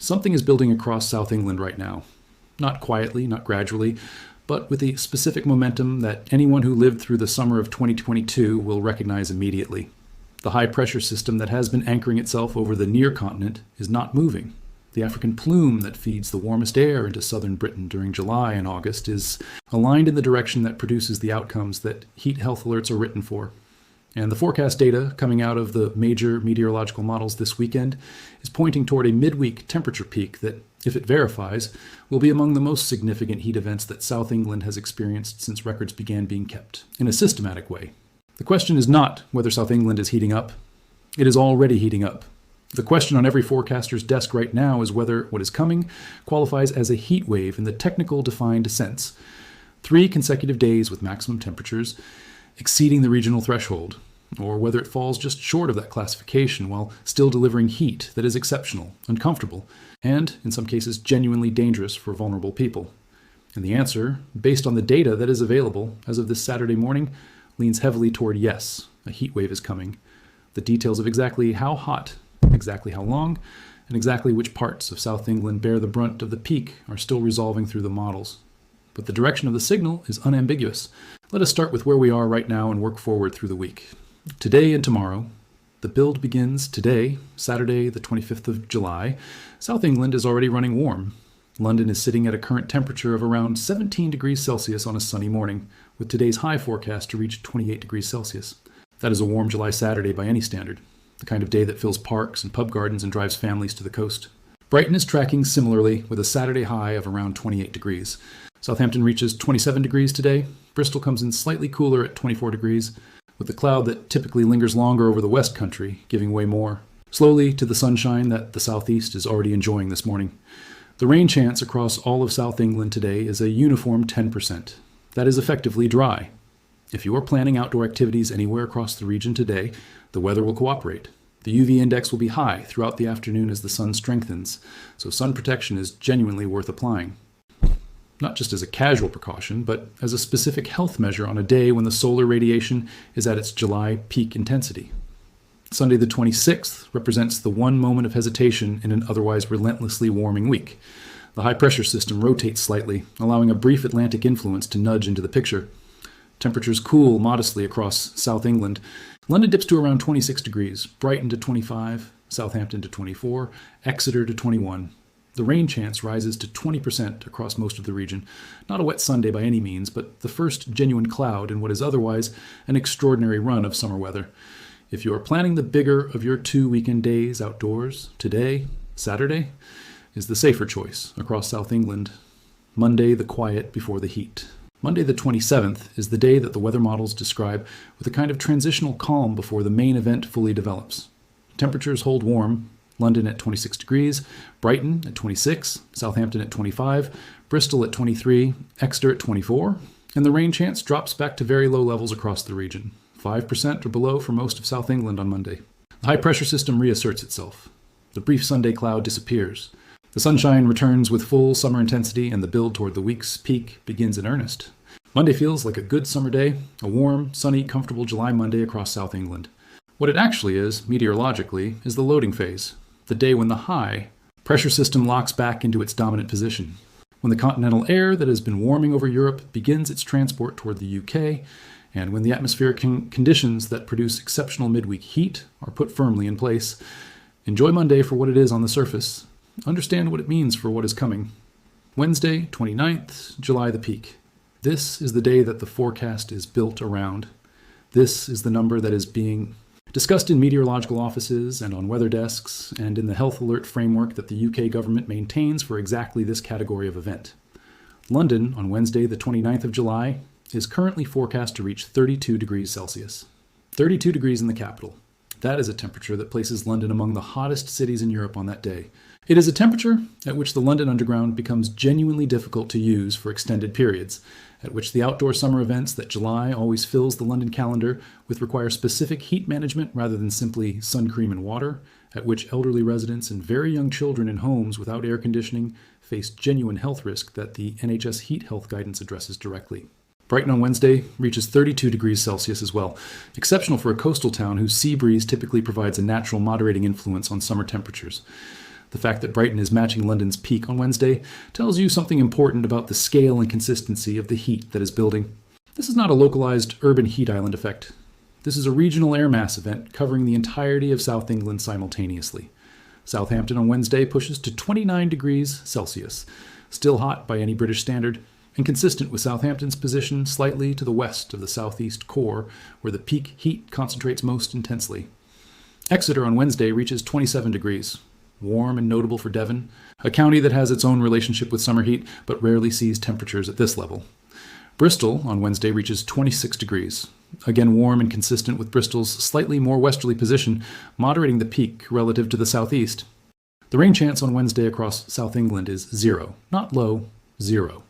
Something is building across South England right now. Not quietly, not gradually, but with a specific momentum that anyone who lived through the summer of 2022 will recognize immediately. The high-pressure system that has been anchoring itself over the near continent is not moving. The African plume that feeds the warmest air into southern Britain during July and August is aligned in the direction that produces the outcomes that heat health alerts are written for. And the forecast data coming out of the major meteorological models this weekend is pointing toward a midweek temperature peak that, if it verifies, will be among the most significant heat events that South England has experienced since records began being kept, in a systematic way. The question is not whether South England is heating up. It is already heating up. The question on every forecaster's desk right now is whether what is coming qualifies as a heat wave in the technical defined sense. 3 consecutive days with maximum temperatures exceeding the regional threshold, or whether it falls just short of that classification while still delivering heat that is exceptional, uncomfortable, and, in some cases, genuinely dangerous for vulnerable people. And the answer, based on the data that is available as of this Saturday morning, leans heavily toward yes, a heat wave is coming. The details of exactly how hot, exactly how long, and exactly which parts of South England bear the brunt of the peak are still resolving through the models. But the direction of the signal is unambiguous. Let us start with where we are right now and work forward through the week. Today and tomorrow, the build begins today, Saturday, the 25th of July. South England is already running warm. London is sitting at a current temperature of around 17 degrees Celsius on a sunny morning, with today's high forecast to reach 28 degrees Celsius. That is a warm July Saturday by any standard, the kind of day that fills parks and pub gardens and drives families to the coast. Brighton is tracking similarly with a Saturday high of around 28 degrees. Southampton reaches 27 degrees today. Bristol comes in slightly cooler at 24 degrees, with the cloud that typically lingers longer over the West Country giving way more, slowly to the sunshine that the southeast is already enjoying this morning. The rain chance across all of South England today is a uniform 10%. That is effectively dry. If you are planning outdoor activities anywhere across the region today, the weather will cooperate. The UV index will be high throughout the afternoon as the sun strengthens, so sun protection is genuinely worth applying. Not just as a casual precaution, but as a specific health measure on a day when the solar radiation is at its July peak intensity. Sunday the 26th represents the one moment of hesitation in an otherwise relentlessly warming week. The high-pressure system rotates slightly, allowing a brief Atlantic influence to nudge into the picture. Temperatures cool modestly across South England. London dips to around 26 degrees, Brighton to 25, Southampton to 24, Exeter to 21. The rain chance rises to 20% across most of the region. Not a wet Sunday by any means, but the first genuine cloud in what is otherwise an extraordinary run of summer weather. If you are planning the bigger of your 2 weekend days outdoors, today, Saturday, is the safer choice across South England. Monday, the quiet before the heat. Monday the 27th is the day that the weather models describe with a kind of transitional calm before the main event fully develops. Temperatures hold warm. London at 26 degrees, Brighton at 26, Southampton at 25, Bristol at 23, Exeter at 24, and the rain chance drops back to very low levels across the region, 5% or below for most of South England on Monday. The high-pressure system reasserts itself. The brief Sunday cloud disappears. The sunshine returns with full summer intensity, and the build toward the week's peak begins in earnest. Monday feels like a good summer day, a warm, sunny, comfortable July Monday across South England. What it actually is, meteorologically, is the loading phase. The day when the high pressure system locks back into its dominant position, when the continental air that has been warming over Europe begins its transport toward the UK, and when the atmospheric conditions that produce exceptional midweek heat are put firmly in place. Enjoy Monday for what it is on the surface. Understand what it means for what is coming. Wednesday, 29th, July the peak. This is the day that the forecast is built around. This is the number that is being discussed in meteorological offices and on weather desks and in the health alert framework that the UK government maintains for exactly this category of event. London, on Wednesday, the 29th of July, is currently forecast to reach 32 degrees Celsius. 32 degrees in the capital. That is a temperature that places London among the hottest cities in Europe on that day. It is a temperature at which the London Underground becomes genuinely difficult to use for extended periods, at which the outdoor summer events that July always fills the London calendar with require specific heat management rather than simply sun cream and water, at which elderly residents and very young children in homes without air conditioning face genuine health risk that the NHS heat health guidance addresses directly. Brighton on Wednesday reaches 32 degrees Celsius as well, exceptional for a coastal town whose sea breeze typically provides a natural moderating influence on summer temperatures. The fact that Brighton is matching London's peak on Wednesday tells you something important about the scale and consistency of the heat that is building. This is not a localized urban heat island effect. This is a regional air mass event covering the entirety of South England simultaneously. Southampton on Wednesday pushes to 29 degrees Celsius, still hot by any British standard, and consistent with Southampton's position slightly to the west of the southeast core, where the peak heat concentrates most intensely. Exeter on Wednesday reaches 27 degrees, warm and notable for Devon, a county that has its own relationship with summer heat but rarely sees temperatures at this level. Bristol on Wednesday reaches 26 degrees, again warm and consistent with Bristol's slightly more westerly position, moderating the peak relative to the southeast. The rain chance on Wednesday across South England is 0, not low, 0.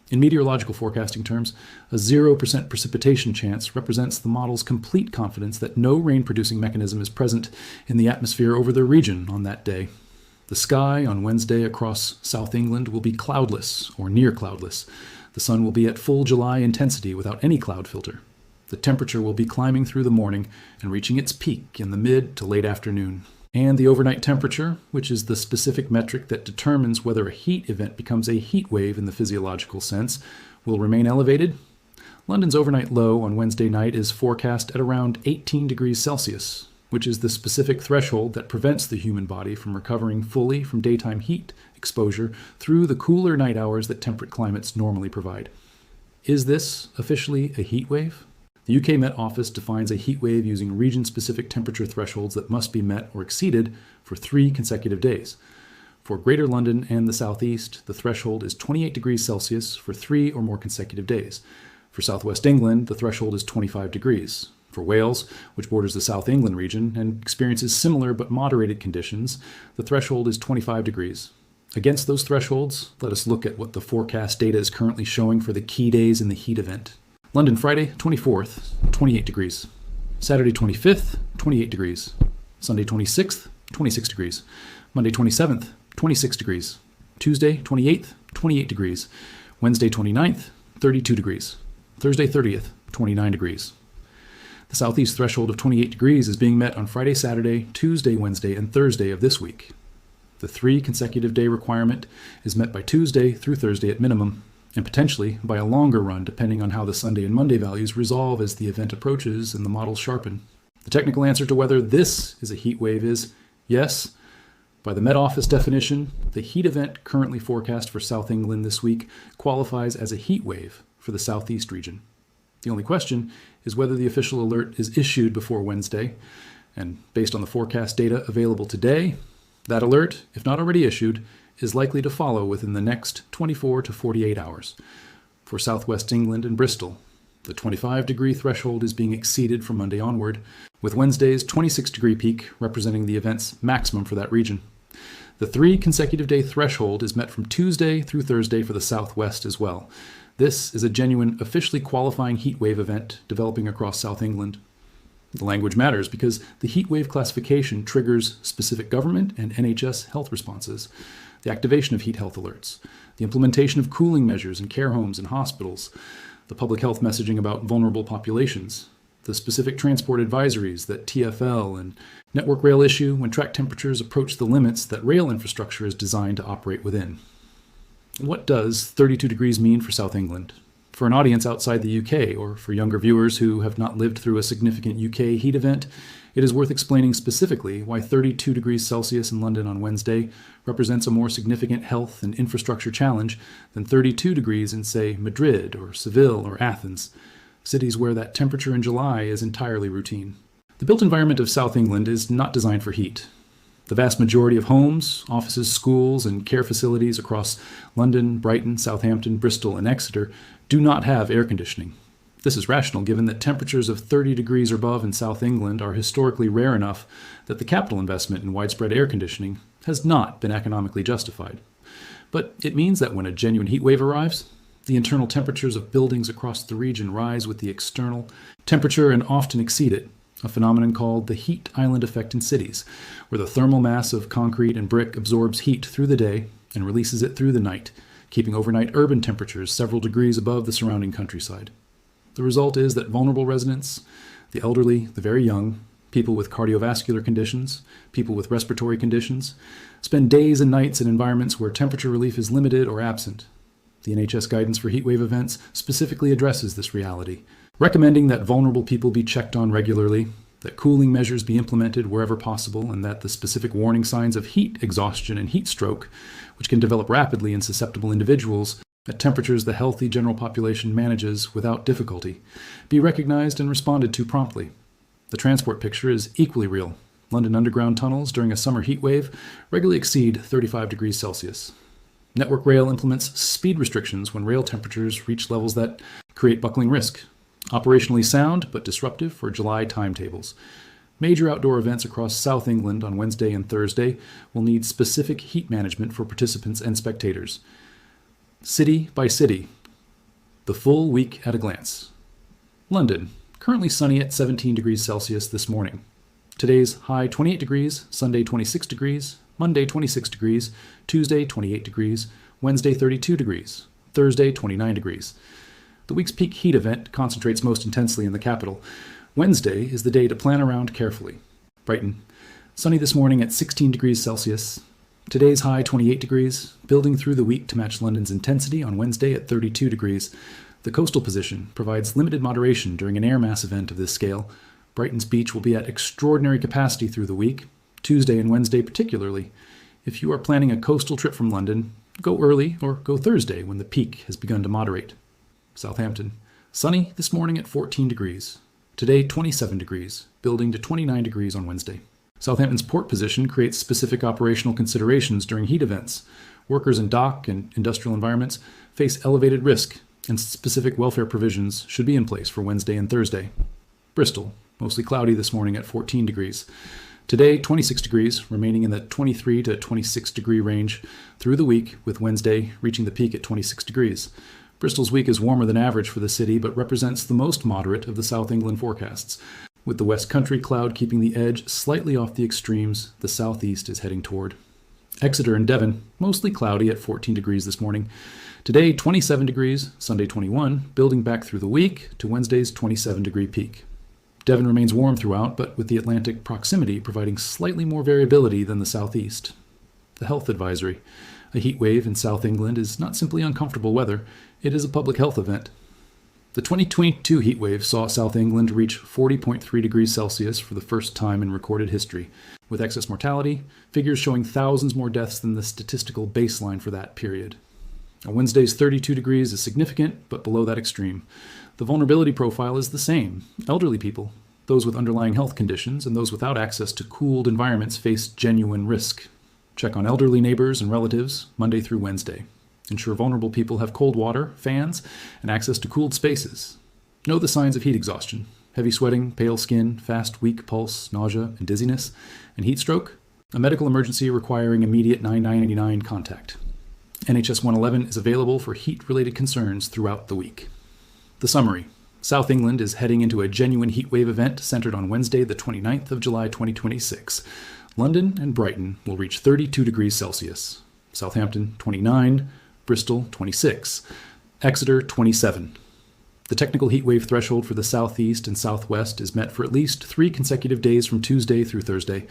In meteorological forecasting terms, a 0% precipitation chance represents the model's complete confidence that no rain-producing mechanism is present in the atmosphere over the region on that day. The sky on Wednesday across South England will be cloudless or near cloudless. The sun will be at full July intensity without any cloud filter. The temperature will be climbing through the morning and reaching its peak in the mid to late afternoon. And the overnight temperature, which is the specific metric that determines whether a heat event becomes a heat wave in the physiological sense, will remain elevated. London's overnight low on Wednesday night is forecast at around 18 degrees Celsius, which is the specific threshold that prevents the human body from recovering fully from daytime heat exposure through the cooler night hours that temperate climates normally provide. Is this officially a heat wave? The UK Met Office defines a heat wave using region-specific temperature thresholds that must be met or exceeded for 3 consecutive days. For Greater London and the southeast, the threshold is 28 degrees Celsius for 3 or more consecutive days. For southwest England, the threshold is 25 degrees. For Wales, which borders the South England region and experiences similar but moderated conditions, the threshold is 25 degrees. Against those thresholds, let us look at what the forecast data is currently showing for the key days in the heat event. London, Friday, 24th, 28 degrees. Saturday, 25th, 28 degrees. Sunday, 26th, 26 degrees. Monday, 27th, 26 degrees. Tuesday, 28th, 28 degrees. Wednesday, 29th, 32 degrees. Thursday, 30th, 29 degrees. The southeast threshold of 28 degrees is being met on Friday, Saturday, Tuesday, Wednesday, and Thursday of this week. The 3 consecutive day requirement is met by Tuesday through Thursday at minimum, and potentially by a longer run depending on how the Sunday and Monday values resolve as the event approaches and the models sharpen. The technical answer to whether this is a heat wave is yes. By the Met Office definition, the heat event currently forecast for South England this week qualifies as a heat wave for the southeast region. The only question is whether the official alert is issued before Wednesday, and based on the forecast data available today, that alert, if not already issued, is likely to follow within the next 24 to 48 hours. For southwest England and Bristol, the 25-degree threshold is being exceeded from Monday onward, with Wednesday's 26-degree peak representing the event's maximum for that region. The 3 consecutive day threshold is met from Tuesday through Thursday for the southwest as well. This is a genuine, officially qualifying heat wave event developing across South England. The language matters because the heat wave classification triggers specific government and NHS health responses, the activation of heat health alerts, the implementation of cooling measures in care homes and hospitals, the public health messaging about vulnerable populations, the specific transport advisories that TfL and Network Rail issue when track temperatures approach the limits that rail infrastructure is designed to operate within. What does 32 degrees mean for South England? For an audience outside the UK, or for younger viewers who have not lived through a significant UK heat event, it is worth explaining specifically why 32 degrees Celsius in London on Wednesday represents a more significant health and infrastructure challenge than 32 degrees in, say, Madrid or Seville or Athens, cities where that temperature in July is entirely routine. The built environment of South England is not designed for heat. The vast majority of homes, offices, schools, and care facilities across London, Brighton, Southampton, Bristol, and Exeter do not have air conditioning. This is rational given that temperatures of 30 degrees or above in South England are historically rare enough that the capital investment in widespread air conditioning has not been economically justified. But it means that when a genuine heat wave arrives, the internal temperatures of buildings across the region rise with the external temperature and often exceed it, a phenomenon called the heat island effect in cities, where the thermal mass of concrete and brick absorbs heat through the day and releases it through the night, keeping overnight urban temperatures several degrees above the surrounding countryside. The result is that vulnerable residents, the elderly, the very young, people with cardiovascular conditions, people with respiratory conditions, Spend days and nights in environments where temperature relief is limited or absent. The NHS guidance for heatwave events specifically addresses this reality, recommending that vulnerable people be checked on regularly, that cooling measures be implemented wherever possible, and that the specific warning signs of heat exhaustion and heat stroke, which can develop rapidly in susceptible individuals at temperatures the healthy general population manages without difficulty, be recognized and responded to promptly. The transport picture is equally real. London Underground tunnels during a summer heat wave regularly exceed 35 degrees Celsius. Network Rail implements speed restrictions when rail temperatures reach levels that create buckling risk. Operationally sound, but disruptive for July timetables. Major outdoor events across South England on Wednesday and Thursday will need specific heat management for participants and spectators. City by city. The full week at a glance. London, currently sunny at 17 degrees Celsius this morning. Today's high 28 degrees, Sunday 26 degrees, Monday 26 degrees, Tuesday 28 degrees, Wednesday 32 degrees, Thursday 29 degrees. The week's peak heat event concentrates most intensely in the capital. Wednesday is the day to plan around carefully. Brighton, sunny this morning at 16 degrees Celsius. Today's high 28 degrees, building through the week to match London's intensity on Wednesday at 32 degrees. The coastal position provides limited moderation during an air mass event of this scale. Brighton's beach will be at extraordinary capacity through the week, Tuesday and Wednesday particularly. If you are planning a coastal trip from London, go early or go Thursday when the peak has begun to moderate. Southampton, sunny this morning at 14 degrees. Today 27 degrees, building to 29 degrees on Wednesday. Southampton's port position creates specific operational considerations during heat events. Workers in dock and industrial environments face elevated risk, and specific welfare provisions should be in place for Wednesday and Thursday. Bristol, mostly cloudy this morning at 14 degrees. Today, 26 degrees, remaining in the 23 to 26 degree range through the week, with Wednesday reaching the peak at 26 degrees. Bristol's week is warmer than average for the city, but represents the most moderate of the South England forecasts. With the West Country cloud keeping the edge slightly off the extremes the southeast is heading toward. Exeter and Devon, mostly cloudy at 14 degrees this morning. Today, 27 degrees, Sunday 21, building back through the week to Wednesday's 27 degree peak. Devon remains warm throughout, but with the Atlantic proximity providing slightly more variability than the southeast. The health advisory. A heat wave in South England is not simply uncomfortable weather, it is a public health event. The 2022 heat wave saw South England reach 40.3 degrees Celsius for the first time in recorded history, with excess mortality, figures showing thousands more deaths than the statistical baseline for that period. On Wednesday's 32 degrees is significant, but below that extreme. The vulnerability profile is the same. Elderly people, those with underlying health conditions, and those without access to cooled environments face genuine risk. Check on elderly neighbors and relatives Monday through Wednesday. Ensure vulnerable people have cold water, fans, and access to cooled spaces. Know the signs of heat exhaustion: heavy sweating, pale skin, fast, weak pulse, nausea, and dizziness, and heat stroke, a medical emergency requiring immediate 9999 contact. NHS 111 is available for heat-related concerns throughout the week. The summary. South England is heading into a genuine heatwave event centered on Wednesday, the 29th of July 2026. London and Brighton will reach 32 degrees Celsius. Southampton, 29. Bristol, 26. Exeter, 27. The technical heatwave threshold for the southeast and southwest is met for at least 3 consecutive days from Tuesday through Thursday.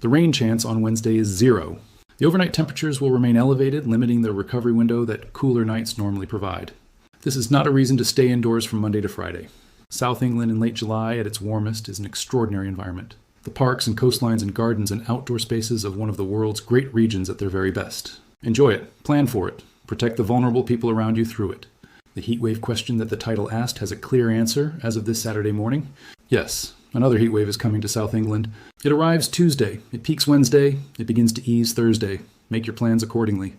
The rain chance on Wednesday is 0. The overnight temperatures will remain elevated, limiting the recovery window that cooler nights normally provide. This is not a reason to stay indoors from Monday to Friday. South England in late July at its warmest is an extraordinary environment. The parks and coastlines and gardens and outdoor spaces of one of the world's great regions at their very best. Enjoy it. Plan for it. Protect the vulnerable people around you through it. The heatwave question that the title asked has a clear answer as of this Saturday morning. Yes, another heatwave is coming to South England. It arrives Tuesday. It peaks Wednesday. It begins to ease Thursday. Make your plans accordingly.